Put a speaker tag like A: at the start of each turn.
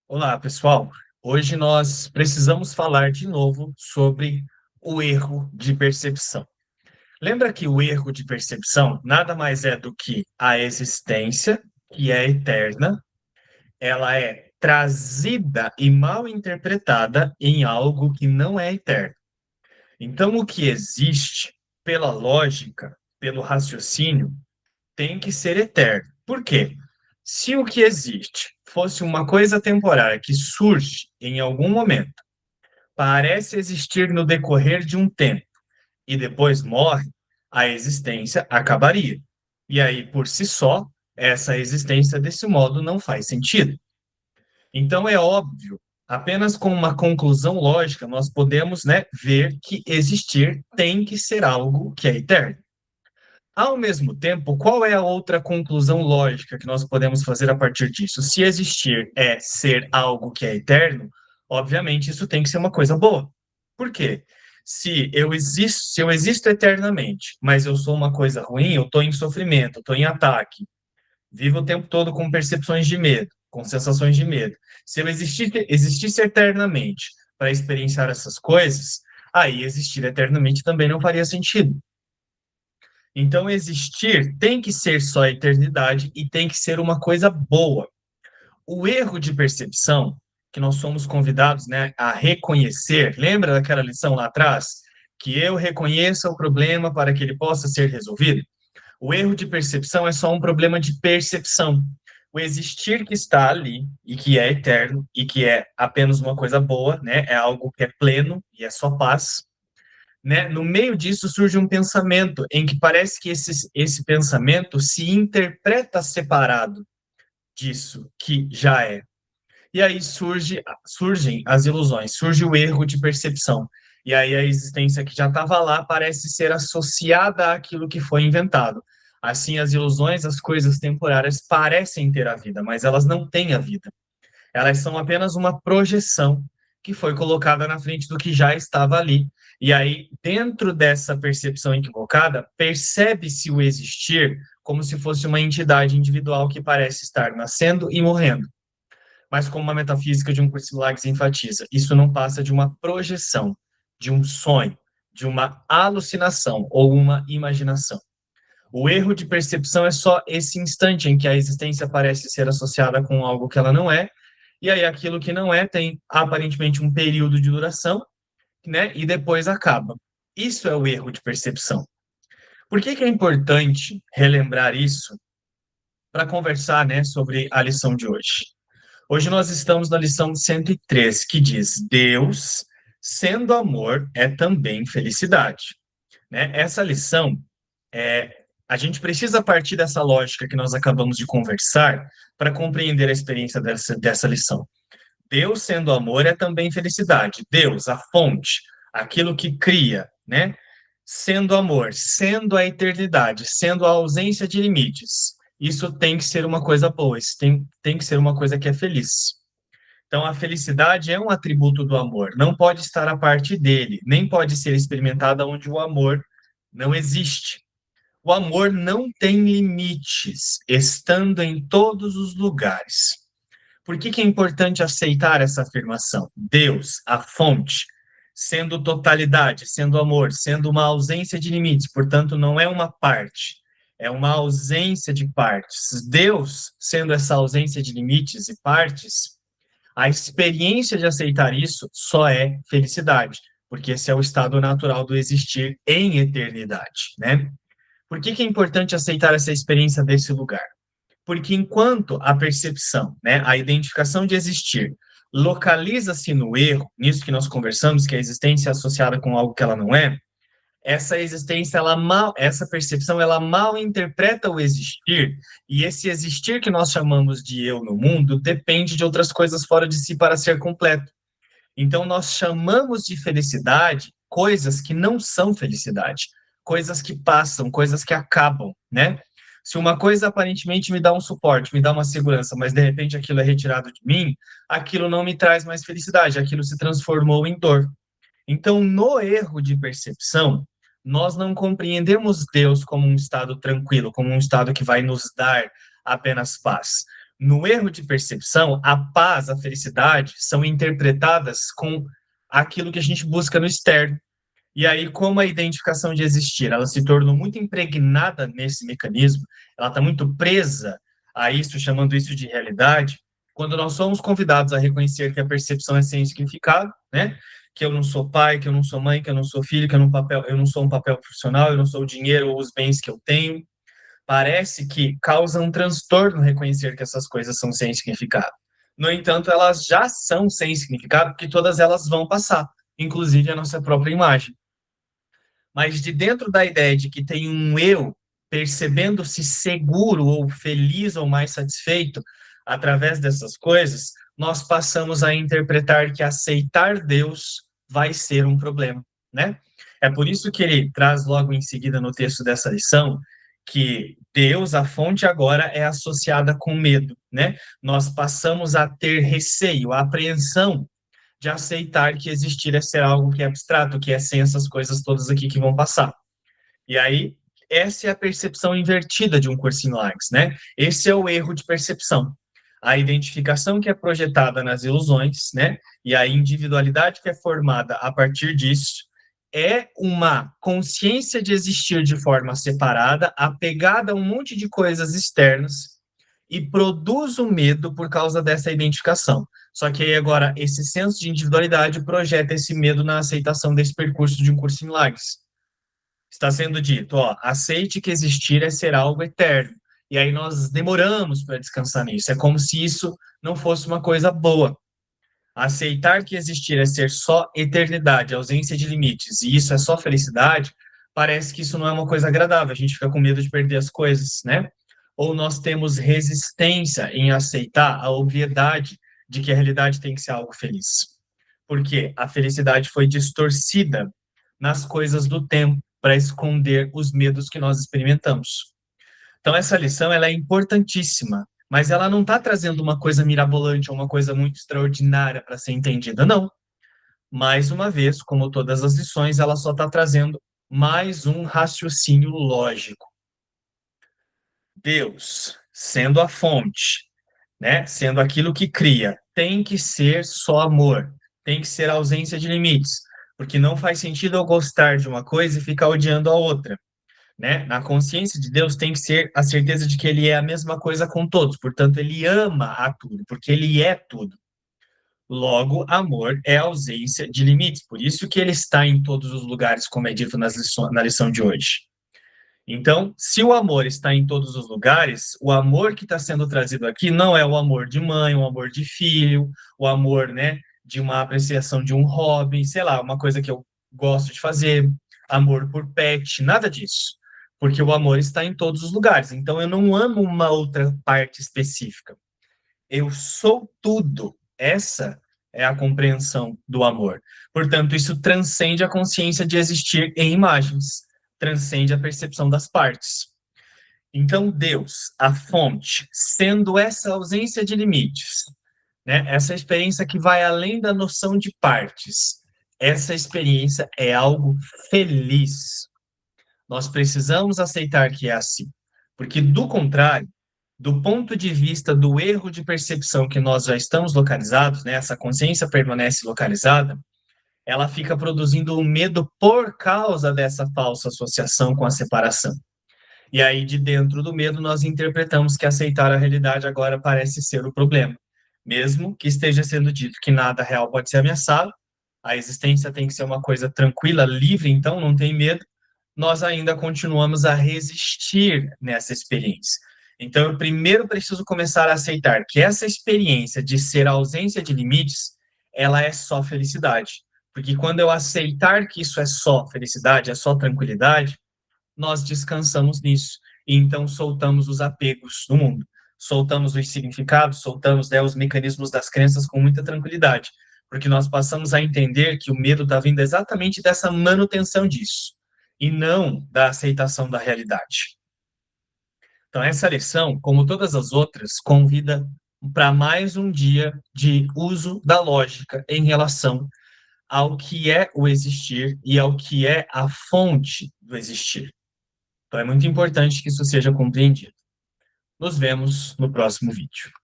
A: Olá, pessoal. Hoje nós precisamos falar de novo sobre o erro de percepção. Lembra que o erro de percepção nada mais é do que a existência, que é eterna, ela é trazida e mal interpretada em algo que não é eterno. Então, o que existe, pela lógica, pelo raciocínio, tem que ser eterno. Por quê? Se o que existe fosse uma coisa temporária que surge em algum momento, parece existir no decorrer de um tempo e depois morre, a existência acabaria. E aí, por si só, essa existência desse modo não faz sentido. Então, é óbvio, apenas com uma conclusão lógica, nós podemos, né, ver que existir tem que ser algo que é eterno. Ao mesmo tempo, qual é a outra conclusão lógica que nós podemos fazer a partir disso? Se existir é ser algo que é eterno, obviamente isso tem que ser uma coisa boa. Por quê? Se eu existo eternamente, mas eu sou uma coisa ruim, eu estou em sofrimento, estou em ataque, vivo o tempo todo com percepções de medo, com sensações de medo. Se eu existisse eternamente para experienciar essas coisas, aí existir eternamente também não faria sentido. Então, existir tem que ser só a eternidade e tem que ser uma coisa boa. O erro de percepção que nós somos convidados, né, a reconhecer, lembra daquela lição lá atrás? Que eu reconheça o problema para que ele possa ser resolvido? O erro de percepção é só um problema de percepção. O existir que está ali e que é eterno e que é apenas uma coisa boa, né, é algo que é pleno e é só paz, né? No meio disso surge um pensamento em que parece que esse pensamento se interpreta separado disso que já é. E aí surgem as ilusões, surge o erro de percepção. E aí a existência que já estava lá parece ser associada àquilo que foi inventado. Assim, as ilusões, as coisas temporárias parecem ter a vida, mas elas não têm a vida. Elas são apenas uma projeção que foi colocada na frente do que já estava ali. E aí, dentro dessa percepção equivocada, percebe-se o existir como se fosse uma entidade individual que parece estar nascendo e morrendo. Mas como uma metafísica de um curso de milagres enfatiza, isso não passa de uma projeção, de um sonho, de uma alucinação ou uma imaginação. O erro de percepção é só esse instante em que a existência parece ser associada com algo que ela não é, e aí aquilo que não é tem aparentemente um período de duração, né? E depois acaba. Isso é o erro de percepção. Por que que é importante relembrar isso para conversar, né, sobre a lição de hoje? Hoje nós estamos na lição 103, que diz: Deus, sendo amor, é também felicidade. Né? Essa lição, a gente precisa partir dessa lógica que nós acabamos de conversar para compreender a experiência dessa lição. Deus, sendo amor, é também felicidade. Deus, a fonte, aquilo que cria, né? Sendo amor, sendo a eternidade, sendo a ausência de limites. Isso tem que ser uma coisa boa, isso tem que ser uma coisa que é feliz. Então, a felicidade é um atributo do amor, não pode estar a parte dele, nem pode ser experimentada onde o amor não existe. O amor não tem limites, estando em todos os lugares. Por que que é importante aceitar essa afirmação? Deus, a fonte, sendo totalidade, sendo amor, sendo uma ausência de limites, portanto, não é uma parte, é uma ausência de partes. Deus, sendo essa ausência de limites e partes, a experiência de aceitar isso só é felicidade, porque esse é o estado natural do existir em eternidade, né? Por que que é importante aceitar essa experiência desse lugar? Porque enquanto a percepção, né, a identificação de existir, localiza-se no erro, nisso que nós conversamos, que a existência é associada com algo que ela não é, essa existência, essa percepção, ela mal interpreta o existir, e esse existir que nós chamamos de eu no mundo depende de outras coisas fora de si para ser completo. Então, nós chamamos de felicidade coisas que não são felicidade, coisas que passam, coisas que acabam, né? Se uma coisa aparentemente me dá um suporte, me dá uma segurança, mas de repente aquilo é retirado de mim, aquilo não me traz mais felicidade, aquilo se transformou em dor. Então, no erro de percepção, nós não compreendemos Deus como um estado tranquilo, como um estado que vai nos dar apenas paz. no erro de percepção, a paz, a felicidade são interpretadas com aquilo que a gente busca no externo. E aí, como a identificação de existir, ela se tornou muito impregnada nesse mecanismo, ela está muito presa a isso, chamando isso de realidade. Quando nós somos convidados a reconhecer que a percepção é sem significado, né? Que eu não sou pai, que eu não sou mãe, que eu não sou filho, que eu não sou um papel profissional, eu não sou o dinheiro ou os bens que eu tenho, parece que causa um transtorno reconhecer que essas coisas são sem significado. No entanto, elas já são sem significado, porque todas elas vão passar, inclusive a nossa própria imagem. Mas de dentro da ideia de que tem um eu percebendo-se seguro ou feliz ou mais satisfeito através dessas coisas, nós passamos a interpretar que aceitar Deus vai ser um problema, né? É por isso que ele traz logo em seguida no texto dessa lição que Deus, a fonte agora é associada com medo, né? Nós passamos a ter receio, a apreensão de aceitar que existir é ser algo que é abstrato, que é sem essas coisas todas aqui que vão passar. E aí, essa é a percepção invertida de um curso em milagres, né? Esse é o erro de percepção. A identificação que é projetada nas ilusões, né? E a individualidade que é formada a partir disso é uma consciência de existir de forma separada, apegada a um monte de coisas externas e produz o medo por causa dessa identificação. Só que aí agora esse senso de individualidade projeta esse medo na aceitação desse percurso de um curso em milagres. Está sendo dito, ó, aceite que existir é ser algo eterno. E aí nós demoramos para descansar nisso. É como se isso não fosse uma coisa boa. Aceitar que existir é ser só eternidade, ausência de limites, e isso é só felicidade, parece que isso não é uma coisa agradável. A gente fica com medo de perder as coisas, né? Ou nós temos resistência em aceitar a obviedade de que a realidade tem que ser algo feliz. Porque a felicidade foi distorcida nas coisas do tempo para esconder os medos que nós experimentamos. Então, essa lição ela é importantíssima, mas ela não está trazendo uma coisa mirabolante ou uma coisa muito extraordinária para ser entendida, não. Mais uma vez, como todas as lições, ela só está trazendo mais um raciocínio lógico. Deus, sendo a fonte, né, sendo aquilo que cria, tem que ser só amor, tem que ser ausência de limites, porque não faz sentido eu gostar de uma coisa e ficar odiando a outra, né? Na consciência de Deus tem que ser a certeza de que ele é a mesma coisa com todos, portanto, ele ama a tudo, porque ele é tudo. Logo, amor é ausência de limites, por isso que ele está em todos os lugares, como é dito na lição de hoje. Então, se o amor está em todos os lugares, o amor que está sendo trazido aqui não é o amor de mãe, o amor de filho, o amor, né, de uma apreciação de um hobby, sei lá, uma coisa que eu gosto de fazer, amor por pet, nada disso. Porque o amor está em todos os lugares. Então, eu não amo uma outra parte específica. Eu sou tudo. Essa é a compreensão do amor. Portanto, isso transcende a consciência de existir em imagens, transcende a percepção das partes. Então, Deus, a fonte, sendo essa ausência de limites, né? Essa experiência que vai além da noção de partes, essa experiência é algo feliz. Nós precisamos aceitar que é assim, porque do contrário, do ponto de vista do erro de percepção que nós já estamos localizados, né, essa consciência permanece localizada, ela fica produzindo o medo por causa dessa falsa associação com a separação. E aí, de dentro do medo, nós interpretamos que aceitar a realidade agora parece ser o problema. Mesmo que esteja sendo dito que nada real pode ser ameaçado, a existência tem que ser uma coisa tranquila, livre, então não tem medo, nós ainda continuamos a resistir nessa experiência. Então, eu primeiro preciso começar a aceitar que essa experiência de ser a ausência de limites, ela é só felicidade. Porque quando eu aceitar que isso é só felicidade, é só tranquilidade, nós descansamos nisso. E então soltamos os apegos do mundo. Soltamos os significados, soltamos, né, os mecanismos das crenças com muita tranquilidade. Porque nós passamos a entender que o medo está vindo exatamente dessa manutenção disso e não da aceitação da realidade. Então, essa lição, como todas as outras, convida para mais um dia de uso da lógica em relação ao que é o existir e ao que é a fonte do existir. Então, é muito importante que isso seja compreendido. Nos vemos no próximo vídeo.